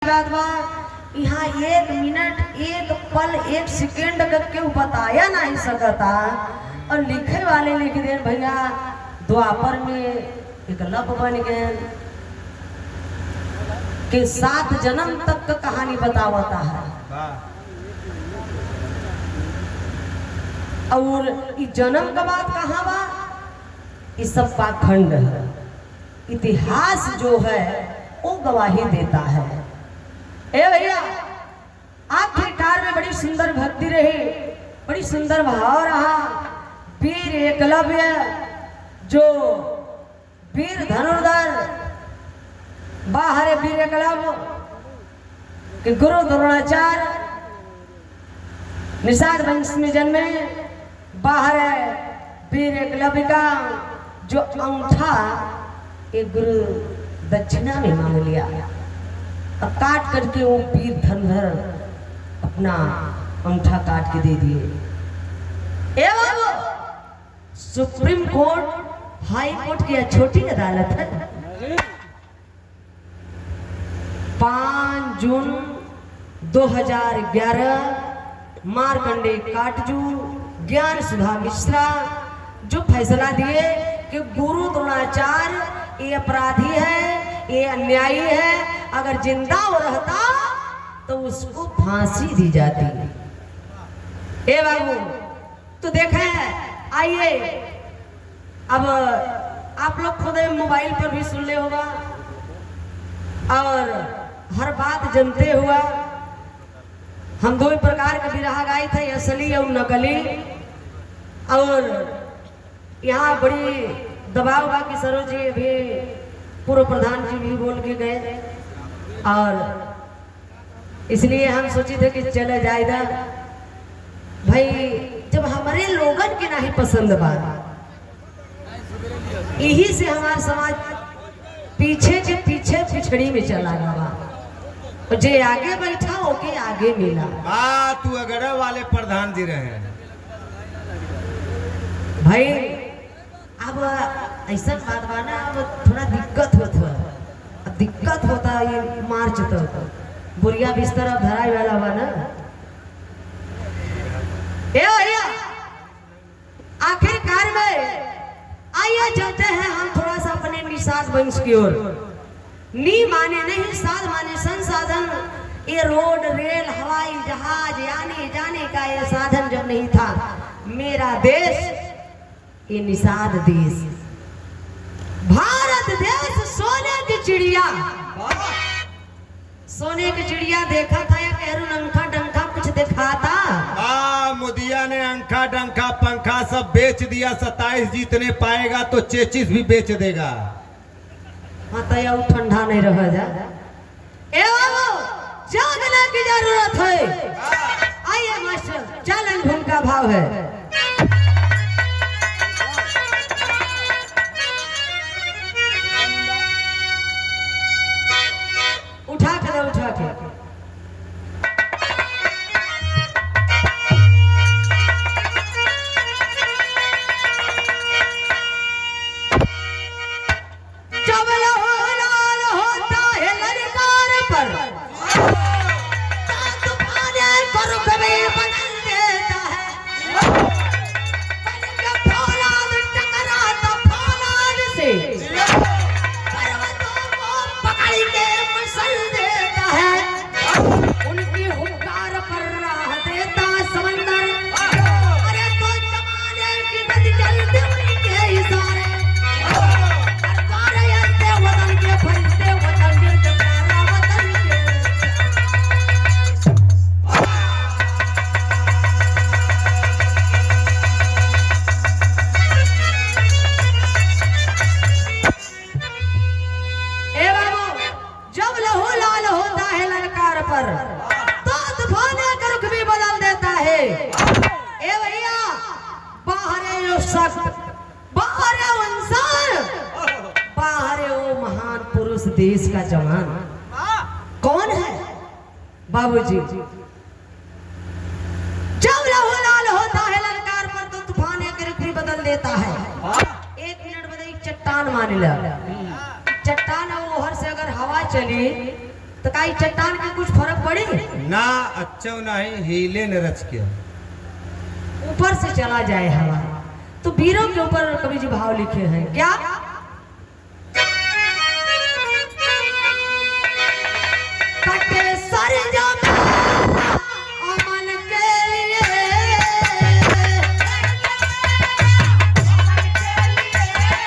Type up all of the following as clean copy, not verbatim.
यहाँ एक मिनट एक पल एक सेकेंड के बताया नहीं सकता और लिखे वाले लिख दे भैया द्वापर में एक लब बन गए कि 7 जन्म तक का कहानी बतावता है और इस जन्म का बात कहाँ बा इस सब पाखंड है। इतिहास जो है वो गवाही देता है। ए भैया आखिरकार में बड़ी सुंदर भक्ति रही, बड़ी सुंदर भाव रहा। वीर एकलव्य जो वीर धनुर्धर बाहर वीर एकलव्य के गुरु द्रोणाचार्य निषाद वंश में जन्मे, बाहर वीर एकलव्य का जो अंगूठा एक गुरु दक्षिणा में मांग लिया, अब काट करके वो वीर धनुर्धर अपना अंगूठा काट के दे दिए। एवं सुप्रीम कोर्ट हाई कोर्ट की छोटी अदालत है 5 जून 2011 मार्कंडे काटजू ज्ञान सुधा मिश्रा जो फैसला दिए कि गुरु द्रोणाचार्य ये अपराधी है, ये अन्यायी है, अगर जिंदा हो रहता तो उसको फांसी दी जाती। ए बाबू तो देखे आइए अब आप लोग खुद मोबाइल पर भी सुन ले होगा और हर बात जानते हुआ हम 2 प्रकार के बिरहा गाए थे, असली और नकली। और यहाँ बड़ी दबाव बा कि सरोज जी भी पूर्व प्रधान जी भी बोल के गए और इसलिए हम सोचे थे कि चले जाएगा भाई जब हमारे लोगन के नहीं पसंद बा, यही से हमारा समाज पीछे के पीछे पिछड़ी में चला गया और जे आगे बैठा होके आगे मिला। तू अगड़ा वाले प्रधान जी रहे भाई अब ऐसा बात बा ना, अब थोड़ा दिक्कत होता ये मार्च तो बुढ़िया बिस्तर अब धराई वाला बा ना। आखिरकार में आइए चलते हैं हम थोड़ा सा अपने निषाद वंश की ओर। नी माने नहीं, साध माने संसाधन। ये रोड रेल हवाई जहाज आने जाने का ये साधन जब नहीं था, मेरा देश ये निषाद देश भारत देश सोने की चिड़िया। सोने की चिड़िया देखा था या कहरू अंखा डंखा कुछ दिखाता? मोदिया ने अंखा डंखा पंखा सब बेच दिया। 27 जीतने पाएगा तो 33 भी बेच देगा। हाँ तो यह ठंडा नहीं रह जा। जागने की जरूरत है। आइए मास्टर चैलेंज धुन का भाव है। उठा के देश का जवान कौन है बाबूजी? जब लहू लाल होता है ललकार पर तो तूफान एक रुख भी बदल देता है। 1 मिनट में एक चट्टान मान लिया, चट्टान वो हर से अगर हवा चली तो का चट्टान के कुछ फर्क पड़ी? ना अच्छा नहीं हिले न रच के ऊपर से चला जाए हवा। तो वीरों के ऊपर कवि जी भाव लिखे हैं क्या? कटे सर अमन के लिए, कटे सर अमन के लिए,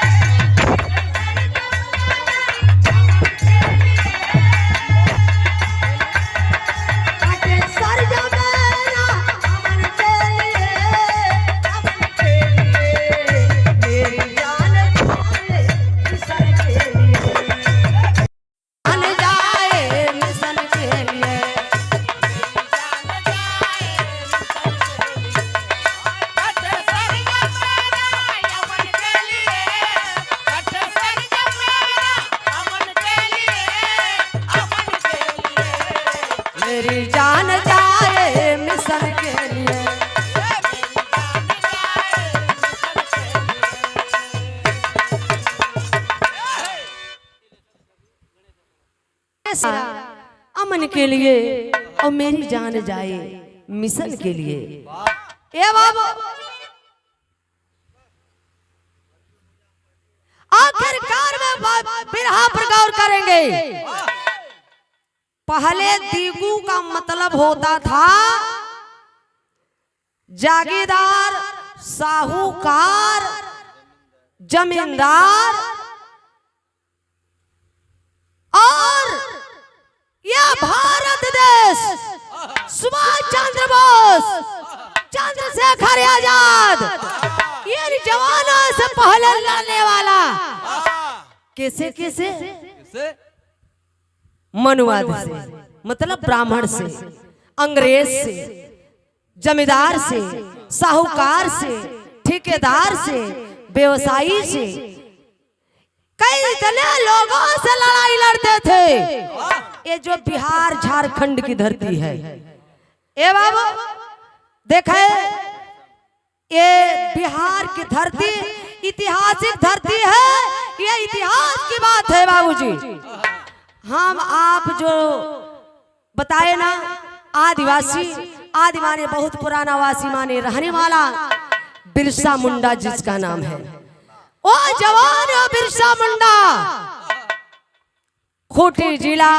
मेरी जान जाए मिशन के लिए, जान जाए मिशन के लिए। मेरी जान जाए मिशन के लिए। अमन के लिए और मेरी जान जाए मिशन के लिए। ए बाबू आखिरकार में बिरहा पर गौर करेंगे। पहले दीगू का मतलब होता था जागीरदार, साहूकार, जमींदार, और यह भारत देश सुभाष चंद्र बोस, चंद्रशेखर आजाद, इन जवानों से पहले लड़ने वाला कैसे कैसे मनुवाद से, मतलब ब्राह्मण से, अंग्रेज से, जमींदार से, साहूकार से, ठेकेदार से, व्यवसायी से, कई तरह लोगों से लड़ाई लड़ते थे। ये जो बिहार झारखंड की धरती है, ए बाबू देखे, ये बिहार की धरती ऐतिहासिक धरती है। ये इतिहास की बात है बाबूजी। हम आप जो बताए ना, आदिवासी, आदि माने बहुत पुराना, वासी माने रहने वाला, बिरसा मुंडा जिसका नाम है, वो जवान बिरसा मुंडा खूंटी जिला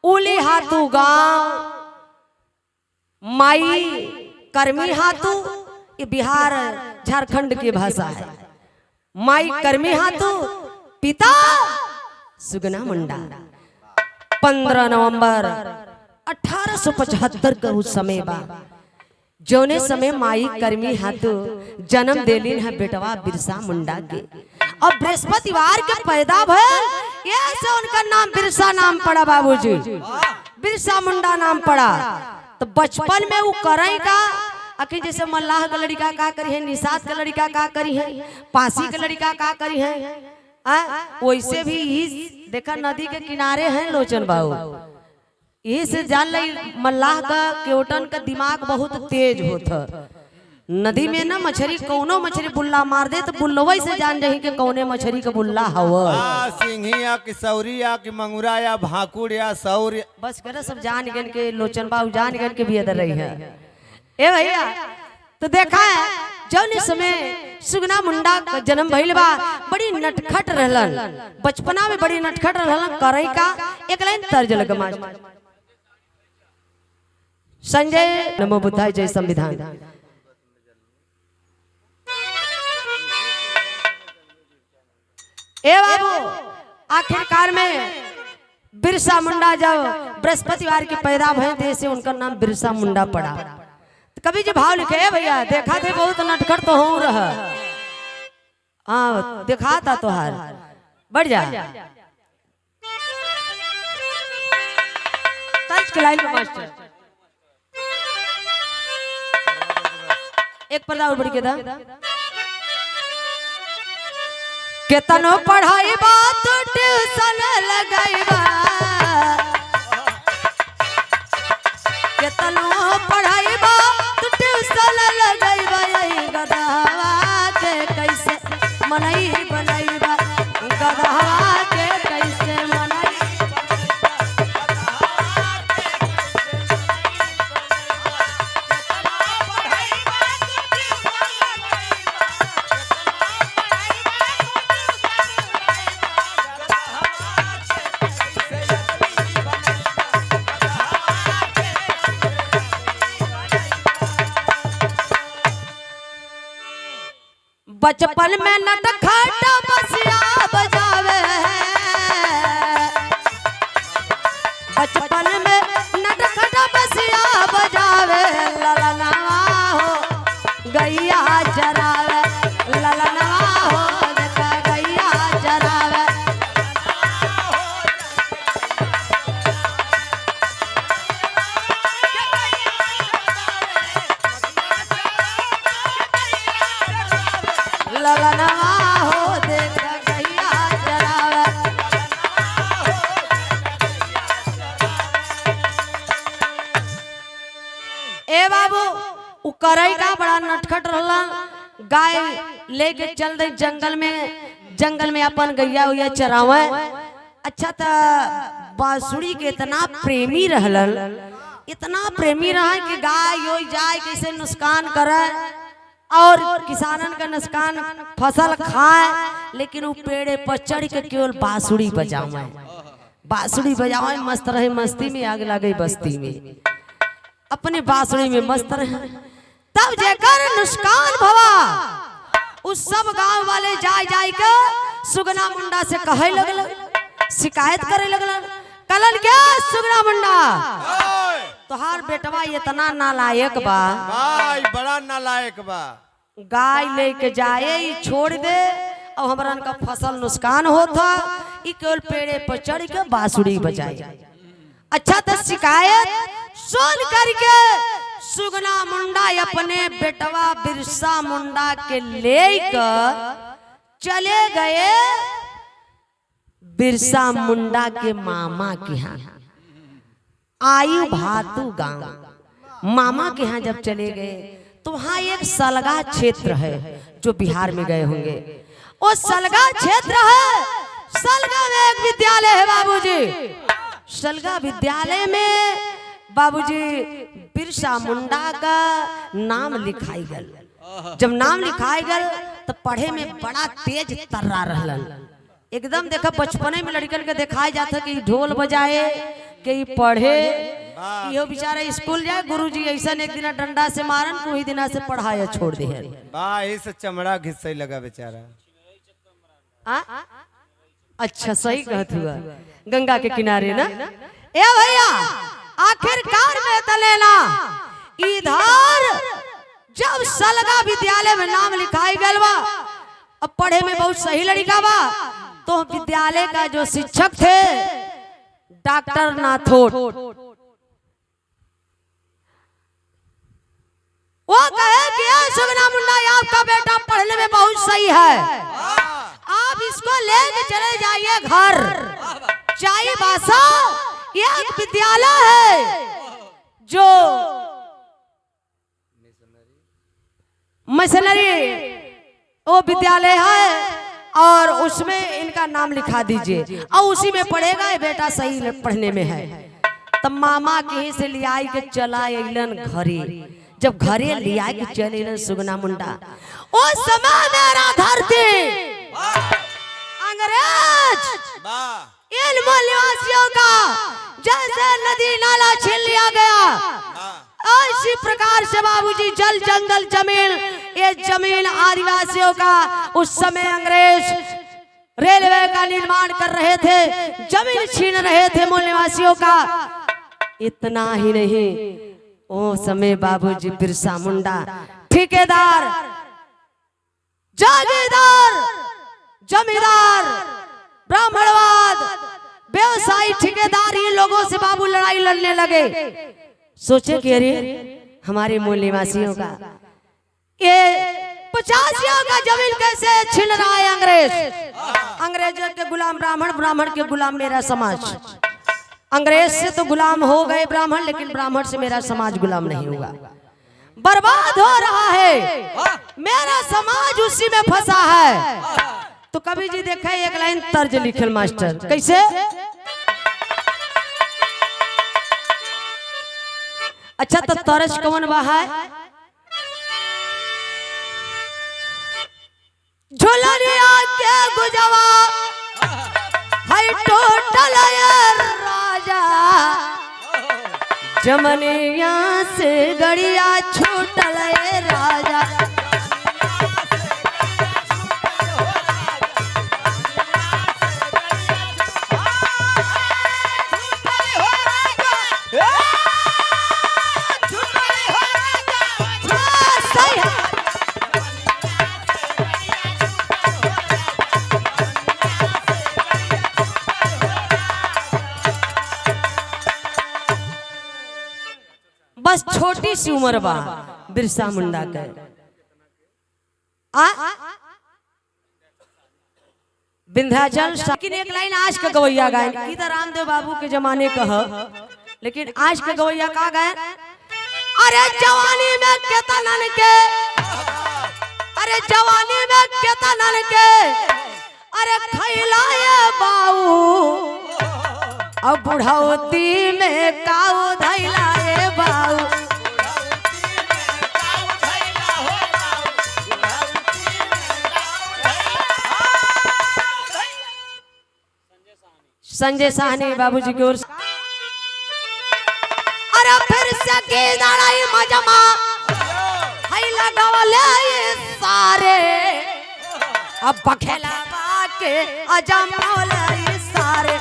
उली हाथू गांव, माई कर्मी हाथू, ये बिहार झारखंड की भाषा है। माई कर्मी हाथू, पिता सुगना मुंडा। 15 नवंबर 1875 का उस समय बा, जौने समय माई कर्मी हाथू जन्म देलिन है बेटवा बिरसा मुंडा के। और बृहस्पतिवार के पैदा भयल, ये से उनका नाम बिरसा नाम पड़ा बाबूजी, बिरसा मुंडा नाम पड़ा। तो बचपन में वो करई का अखिन जैसे मल्लाह का लड़का का करी है, निषाद का लड़का का करी है, पासी का लड़का का करी है, वैसे भी ही देखा नदी के किनारे हैं लोचन बाबू। यही से जान ली मल्लाह का केवटन का दिमाग बहुत तेज होता। नदी में ना मछली, कौनो मछली बुल्ला मार दे तो बुल्लवा से जान रही कि कौने मछली का बुल्ला हवा, सिंही या कि सौरी या कि मंगुरा या भाकुड़ या सौर, बस करे सब जान गन के लोचन बाबू जान गन के भी अदर रही है। ए भैया तो देखा है जौन समय सुगना मुंडा का जन्म भइल बा, बड़ी नटखट रहलन, बचपना में बड़ी नटखट रहलन। करई का एक लाइन तर्ज लग मास्टर, संजय नमो बुद्धाय जय संविधान। ए बाबू आखिरकार में बिरसा मुंडा जब बृहस्पतिवार के पैदा भय थे से उनका नाम बिरसा मुंडा पड़ा। तो कभी जो भाव लिखे भैया, देखा थे बहुत नटखट तो हो रहा, हाँ देखा था तोहार, बढ़ जा तर्ज के लाइन में मास्टर एक पर्दा और बढ़ के था। केतनो पढ़ाई बात ट्यूशन लगाईबा, केतनो पढ़ाई बात ट्यूशन लगाईबा, यही गदहवा के कैसे मनई बनाईबा, गदहवा के कैसे मनई बचपन में नटखट बसिया बजावे, बचपन में नटखट बसिया बजावे, ललनवा हो गैया चरावे, ललनवा हो देखा गैया चरावे। ललनवा हो देखा गैया चरावे। ए बाबू उ करई का बड़ा नटखट रहला, गाय लेके चल दे जंगल में अपन गैया उया चरावे। अच्छा त बांसुरी के इतना प्रेमी रहलन, इतना प्रेमी रहा कि गाय यो जाए कैसे नुकसान करे और किसानन का नुकसान फसल खाए, लेकिन वो पेड़े पर चढ़ के केवल बांसुरी बजावे, बांसुरी बजावे मस्त रहे, मस्ती में आग लगे बस्ती में, अपने बांसुरी में मस्त रहे। तब जेकर नुकसान भवा उस सब गांव वाले जाय जाय के सुगना मुंडा से कहे लगल, शिकायत करे लगल, कलन क्या सुगना मुंडा तोहार बेटवा इतना नालायक बा, भाई बड़ा नालायक बा, गाय लेके जाए छोड़ दे और हमरन का फसल नुकसान होता, ई केवल पेड़े पर चढ़ के बांसुरी बजाए। अच्छा तो शिकायत सुन करके सुगना मुंडा अपने बेटवा बिरसा मुंडा के लेकर चले गए बिरसा मुंडा के मामा के यहाँ, आयु भातु गांव। मामा के यहाँ जब चले गए तो वहां एक सलगा क्षेत्र है जो बिहार में गए होंगे, वो सलगा क्षेत्र है, सलगा में एक विद्यालय है बाबूजी, सलगा विद्यालय में बाबूजी बिरसा मुंडा का नाम लिखाई गल। जब नाम लिखाई गल तो पढ़े में बड़ा तेज तर्रा रहलन, एकदम देखा बचपने में लड़कन के दिखाई जाता कि ढोल बजाए कि पढ़े, यो बेचारा स्कूल जाए, गुरुजी ऐसा एक दिन डंडा से मारन कोई दिन से पढ़ाया छोड़ दे, से चमड़ा घिसे लगा बेचारा। अच्छा सही कहत हुआ, गंगा के किनारे ना। ए भैया आखिरकार में तलेना इधर जब सलगा विद्यालय में नाम लिखाई गल बा, अब पढ़े में बहुत सही लड़का बा, तो विद्यालय का जो शिक्षक थे डॉक्टर नाथोट, वो कहे कि सुगना मुंडा आपका बेटा पढ़ने में बहुत सही है, आप इसको लेके चले जाइए घर, चाई बासा एक विद्यालय है जो मिशनरी वो विद्यालय है और उसमें इनका नाम लिखा दीजिए और उसी में पढ़ेगा, ये बेटा सही पढ़ने में है। तब मामा कहीं से लिया के चला अलन घरे, जब घरे लिया के चले अलन सुगना मुंडा, उस समय मेरा धरती अंग्रेज इन मूल निवासियों का जैसे नदी नाला छीन लिया गया, इसी प्रकार से बाबूजी जल जंगल जमीन, ये जमीन आदिवासियों का उस समय अंग्रेज रेलवे का निर्माण कर रहे थे, जमीन छीन रहे थे मूल निवासियों का। इतना ही नहीं, वो समय बाबूजी बिरसा मुंडा ठेकेदार, जागीरदार, जमींदार, ब्राह्मणवाद, व्यवसायी, ठेकेदार, इन लोगों से बाबू लड़ाई लड़ने लगे। सोचे कि अरे हमारे मूल निवासियों का ये 50 का जमीन कैसे छीन रहा है अंग्रेज, अंग्रेजों के गुलाम ब्राह्मण, ब्राह्मण के गुलाम मेरा समाज, अंग्रेज से तो गुलाम हो गए ब्राह्मण, लेकिन ब्राह्मण से मेरा समाज गुलाम नहीं होगा, बर्बाद हो रहा है, मेरा समाज उसी में फंसा है। तो कवि जी देखे एक लाइन तर्ज लिखल मास्टर, कैसे? अच्छा तो तरज कौन बा है? झुलरिया के गुजवा है टोटल राजा, जमनिया से गड़िया छूटल राजा, सही है। बस छोटी सी उम्र बा बिरसा मुंडा के विंध्याचल। लेकिन एक लाइन आज का गवैया गायन इधर रामदेव बाबू के जमाने का है, लेकिन आज का गवैया का गायन। अरे जवानी में केतनन के, अरे जवानी में केतनन के, अरे खैलाए बाऊ, अब बुढ़ौती में काऊ धैलाए बाऊ। संजय साहनी बाबूजी की ओर से। अरे फिर से की लड़ाई मजमा है लगावले ये सारे, अब बखेलावा के अजमौले ये सारे,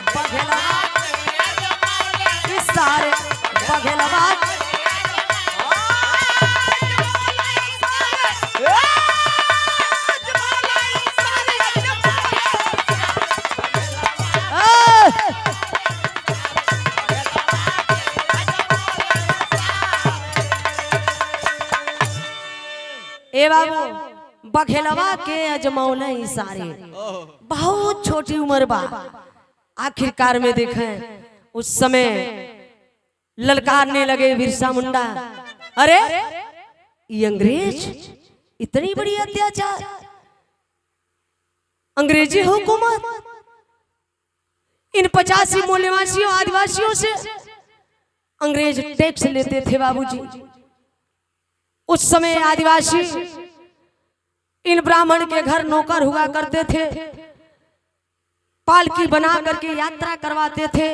बखेलावा ये सारे, बखेलावा ए बाबू बखेलवा के अजमौले सारे। बहुत छोटी उम्र बा। आखिरकार में देखें उस समय ललकारने लगे बिरसा मुंडा, अरे ये अंग्रेज इतनी बड़ी अत्याचार, अंग्रेजी हुकूमत इन 85 मूल निवासियों आदिवासियों से अंग्रेज टैक्स लेते थे बाबूजी। उस समय आदिवासी इन ब्राह्मण के घर नौकर हुआ करते थे, पालकी बना करके यात्रा करवाते थे।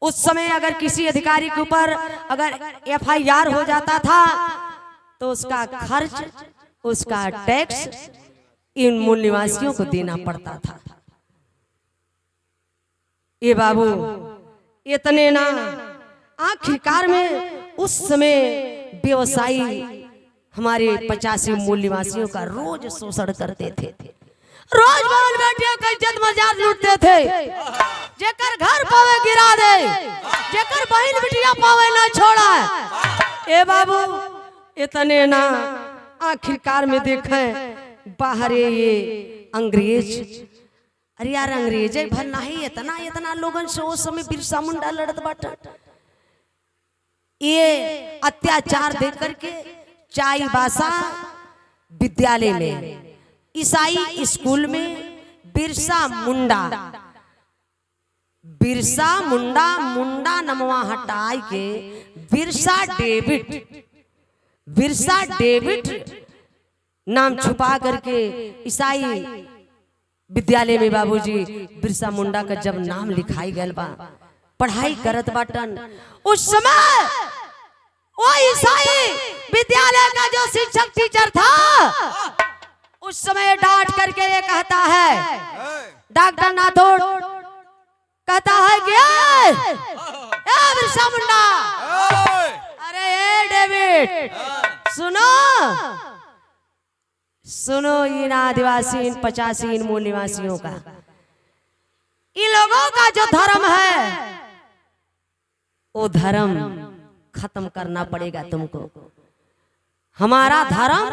उस समय अगर किसी अधिकारी के ऊपर अगर FIR हो जाता था तो उसका खर्च, उसका टैक्स इन मूल निवासियों को देना पड़ता था। ये बाबू इतने ना, आखिरकार में उस समय व्यवसायी हमारे 85 मूल निवासियों का रोज शोषण करते थे। रोज बाल बेटियों का इज्जत मजाक लूटते थे। जेकर घर पावे गिरा दे, जेकर बहन बिटिया पावे ना छोड़ा। ए बाबू इतने ना, आखिरकार में देखें बाहर ये अंग्रेज, अरे यार अंग्रेज भर नहीं, इतना इतना लोगन से उस समय बिरसा मुंडा लड़त बाटा। ये अत्याचार देख करके चाईबासा विद्यालय में, ईसाई स्कूल में बिरसा मुंडा, मुंडा नमवा हटाई के बिरसा डेविड नाम छुपा करके ईसाई विद्यालय में बाबूजी बिरसा मुंडा का जब नाम लिखाई गया बा, पढ़ाई करत बाटन। उस समय वो ईसाई विद्यालय का जो शिक्षक टीचर था, उस समय डांट करके ये कहता है, डॉक्टर नाथोड़ कहता है कि बिरसा मुंडा, अरे ए डेविड सुनो सुनो, इन आदिवासी, इन 85 इन मूल निवासियों का, इन लोगों का जो धर्म है वो धर्म खत्म करना पड़ेगा तुमको। हमारा धर्म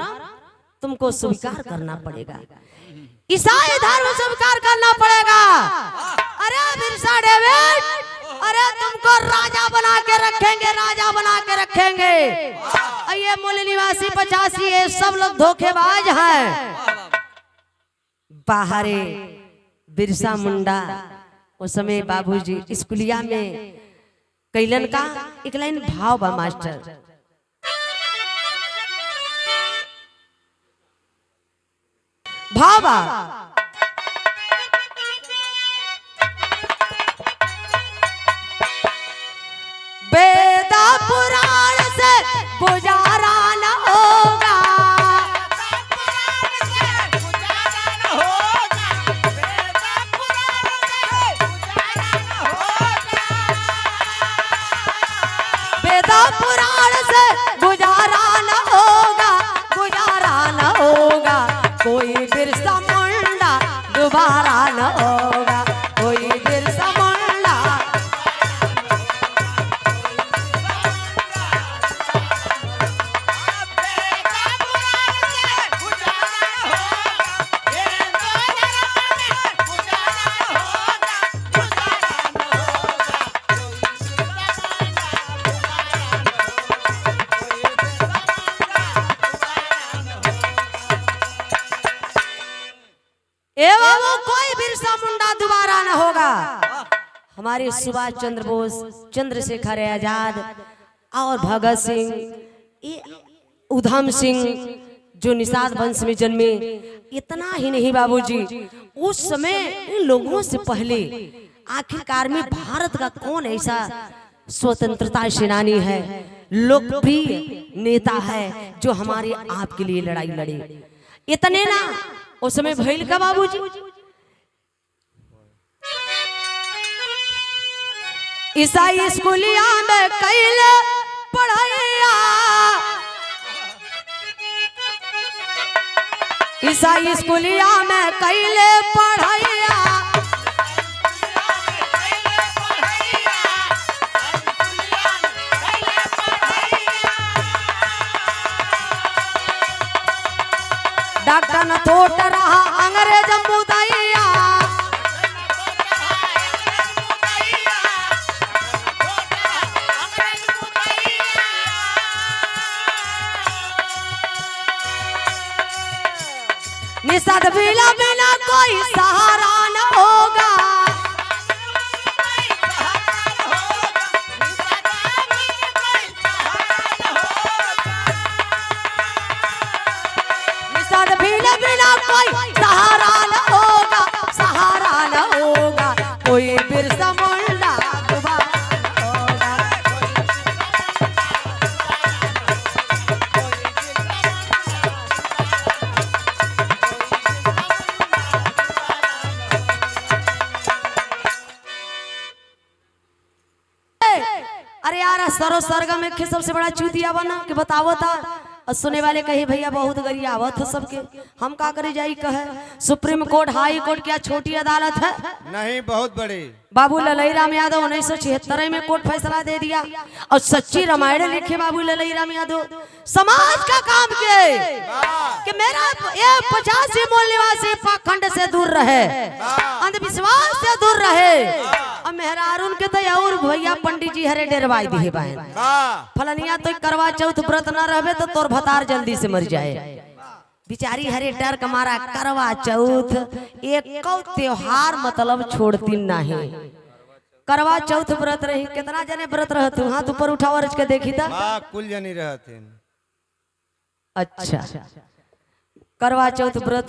तुमको स्वीकार करना पड़ेगा, ईसाई धर्म स्वीकार करना पड़ेगा। अरे बिरसा डेविड, अरे तुमको राजा बना के रखेंगे, राजा बना के रखेंगे। ये मूल निवासी 85 ये सब लोग धोखेबाज हैं। बाहरे बिरसा मुंडा उस समय बाबूजी स्कूलिया में कैलन का एक लाइन भाव बा मास्टर, भाव बा, वेदा पुराण से गुजारा न होगा, से गुजारा न होगा, गुजारा न होगा, कोई बिरसा मुंडा दोबारा न होगा, कोई बिरसा मुंडा। एवं वो कोई बिरसा मुंडा दोबारा न होगा। हमारे सुभाष चंद्र बोस, चंद्रशेखर आजाद और भगत सिंह, उधम सिंह जो निषाद वंश में जन्मे, इतना ही नहीं बाबूजी, उस समय इन लोगों से पहले आखिरकार में भारत का कौन ऐसा स्वतंत्रता सेनानी है, लोकप्रिय नेता है जो हमारे आपके लिए लड़ाई लड़े। इतने ना उस समय भइल का बाबूजी, ईसाई स्कूलिया में कैले पढ़ाइया, ईसाई स्कूलिया में कैले पढ़ाइया, डॉक्टर न थोट रहा अंग्रेज मुदैया, निषाद बिना बिना कोई सहारा न होगा, निषाद बिना बिना कोई सहारा न होगा, सहारा न होगा, कोई बिरसा मुंडा दोबारा न होगा। अरे यार सरो सरगम में सबसे बड़ा चूतिया बना कि बतावो था, और सुने वाले कहे भैया बहुत गरियावत है सबके, हम का करे जाई कहे। सुप्रीम कोर्ट, हाई कोर्ट क्या छोटी अदालत है? नहीं, बहुत बड़ी। बाबू ललई राम यादव 1976 में कोर्ट फैसला दे दिया, और सच्ची रामायण लिखे बाबू ललई राम यादव, समाज का काम किए कि मेरा ये 85 मूल निवासी पाखंड से दूर रहे, अंधविश्वास से दूर रहे, और मेहरारून के तो और भैया पंडित जी हरे डेरवाई दिए बाएं, फलनिया तो करवा चौथ व्रत न रहे तो तोर भतार जल्दी से मर जाए। बिचारी हरे डर कमारा करवा चौथ एक त्योहार मतलब छोड़ती नहीं। करवा चौथ व्रत रही, कितना जने व्रत रहते हाथ ऊपर उठाओ रच के देखी था, कुल जनी रहते। अच्छा करवा चौथ व्रत